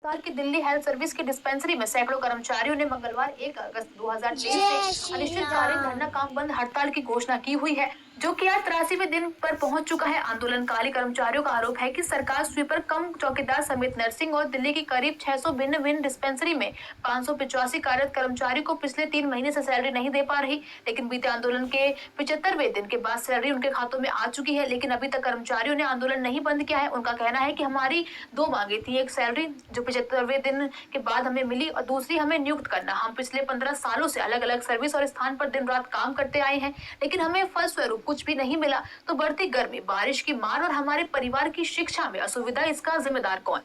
सरकार की Delhi health service की डिस्पेंसरी में सैकड़ों कर्मचारियों ने मंगलवार 1 अगस्त 2023 से अनिश्चितकालीन धरना काम बंद हड़ताल की घोषणा की हुई है, जो कि आज 83वें दिन पर पहुंच चुका है। आंदोलनकारी कर्मचारियों का आरोप है कि सरकार स्वीपर कम चौकीदार समेत नर्सिंग और दिल्ली की करीब 600 भिन्न भिन्न डिस्पेंसरी में 585 कार्यरत कर्मचारियों को पिछले 3 महीने से सैलरी नहीं दे पा रही। लेकिन बीते आंदोलन के 75वें दिन के बाद सैलरी उनके खातों में आ चुकी है, लेकिन अभी तक कर्मचारियों ने आंदोलन नहीं बंद किया है। उनका कहना है कि हमारी 2 मांगे थी, एक सैलरी जो 75वें दिन के बाद हमें मिली और दूसरी हमें नियुक्त करना। हम पिछले 15 सालों से अलग अलग सर्विस और स्थान पर दिन रात काम करते आए हैं, लेकिन हमें फलस्वरूप कुछ भी नहीं मिला। तो बढ़ती गर्मी, बारिश की मार और हमारे परिवार की शिक्षा में असुविधा, इसका जिम्मेदार कौन?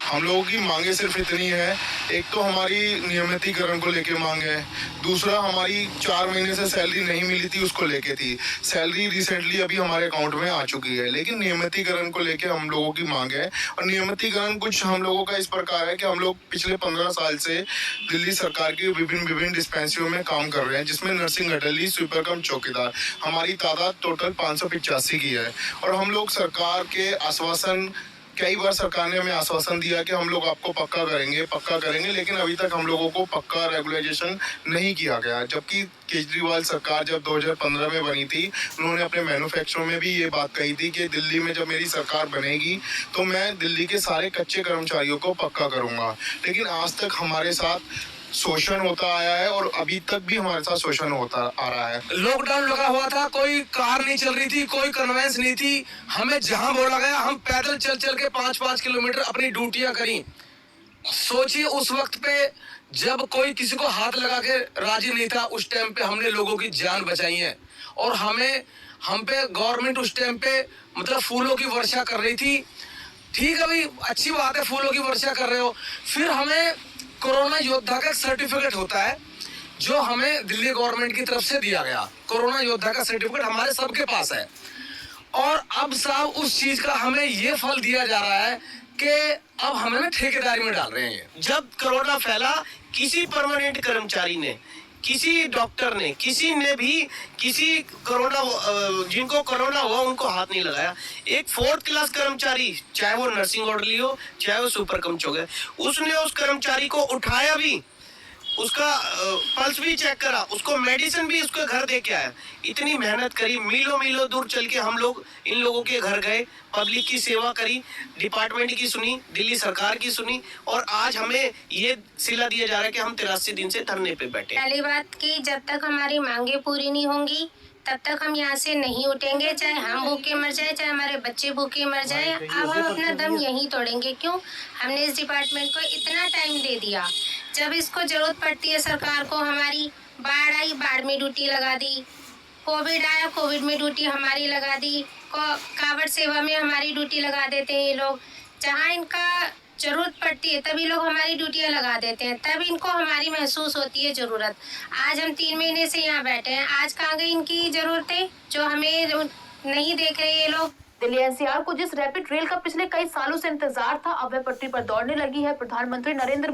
हम लोगों की मांगे सिर्फ इतनी है, एक तो हमारी नियमितीकरण को लेके मांग है, दूसरा हमारी 4 महीने से सैलरी नहीं मिली थी उसको लेके थी। सैलरी रिसेंटली अभी हमारे अकाउंट में आ चुकी है, लेकिन नियमितीकरण को लेके हम लोगों की मांग है। और नियमितीकरण कुछ हम लोगों का इस प्रकार है कि हम लोग पिछले 15 साल से दिल्ली सरकार की विभिन्न डिस्पेंसरियों में काम कर रहे हैं, जिसमें नर्सिंग अटेली, स्वीपर कम चौकीदार, हमारी तादाद टोटल 585 की है। और हम लोग सरकार के आश्वासन, कई बार सरकार ने हमें आश्वासन दिया कि हम लोग आपको पक्का करेंगे, लेकिन अभी तक हम लोगों को पक्का रेगुलाइजेशन नहीं किया गया। जबकि केजरीवाल सरकार जब 2015 में बनी थी, उन्होंने अपने मैन्युफैक्चर में भी ये बात कही थी कि दिल्ली में जब मेरी सरकार बनेगी तो मैं दिल्ली के सारे कच्चे कर्मचारियों को पक्का करूंगा। लेकिन आज तक हमारे साथ शोषण होता आया है और अभी तक भी हमारे साथ शोषण होता आ रहा है। लॉकडाउन लगा हुआ था, कोई कार नहीं चल रही थी, कोई कन्वेंस नहीं थी। हमें जहां बोला गया हम पैदल चल चल के 5-5 किलोमीटर अपनी ड्यूटियां करी। सोचिए उस वक्त पे जब कोई किसी को हाथ लगा के राजी नहीं था, उस टाइम पे हमने लोगों की जान बचाई है। और हम पे गवर्नमेंट उस टाइम पे मतलब फूलों की वर्षा कर रही थी। ठीक है भाई, अच्छी बात है, फूलों की वर्षा कर रहे हो। फिर हमें कोरोना योद्धा का सर्टिफिकेट होता है जो हमें दिल्ली गवर्नमेंट की तरफ से दिया गया। कोरोना योद्धा का सर्टिफिकेट हमारे सबके पास है। और अब साहब उस चीज का हमें ये फल दिया जा रहा है कि अब हमें ना ठेकेदारी में डाल रहे हैं। जब कोरोना फैला, किसी परमानेंट कर्मचारी ने, किसी डॉक्टर ने, किसी ने भी किसी जिनको कोरोना हुआ उनको हाथ नहीं लगाया। एक 4th क्लास कर्मचारी, चाहे वो नर्सिंग ऑर्डरली हो, चाहे वो सुपर कम चौकीदार, उसने उस कर्मचारी को उठाया भी, उसका पल्स भी चेक करा, उसको मेडिसिन भी उसके घर दे के आया। इतनी मेहनत करी, मीलों मीलों दूर चल के हम लोग इन लोगों के घर गए, पब्लिक की सेवा करी, डिपार्टमेंट की सुनी, दिल्ली सरकार की सुनी, और आज हमें ये सिला दिया जा रहा है कि हम 83 दिन से धरने पे बैठे। पहली बात कि जब तक हमारी मांगे पूरी नहीं होंगी तब तक हम यहाँ से नहीं उठेंगे, चाहे हम भूखे मर जाए, चाहे हमारे बच्चे भूखे मर जाए। अब हम अपना दम यहीं तोड़ेंगे। क्यों? हमने इस डिपार्टमेंट को इतना टाइम दे दिया। जब इसको जरूरत पड़ती है सरकार को, हमारी बाढ़ आई, बाढ़ में ड्यूटी लगा दी, कोविड आया, कोविड में ड्यूटी हमारी लगा दी, कावड़ सेवा में हमारी ड्यूटी लगा देते हैं ये लोग। जहाँ इनका जरूरत पड़ती है तभी लोग हमारी ड्यूटियां लगा देते हैं, तब इनको हमारी महसूस होती है जरूरत। आज हम 3 महीने से यहाँ बैठे हैं, आज कहाँ गई इनकी जरूरतें जो हमें नहीं देख रहे ये लोग। दिल्ली एनसीआर को जिस रैपिड रेल का पिछले कई सालों से इंतजार था, अब वह पटरी पर दौड़ने लगी है। प्रधानमंत्री नरेंद्र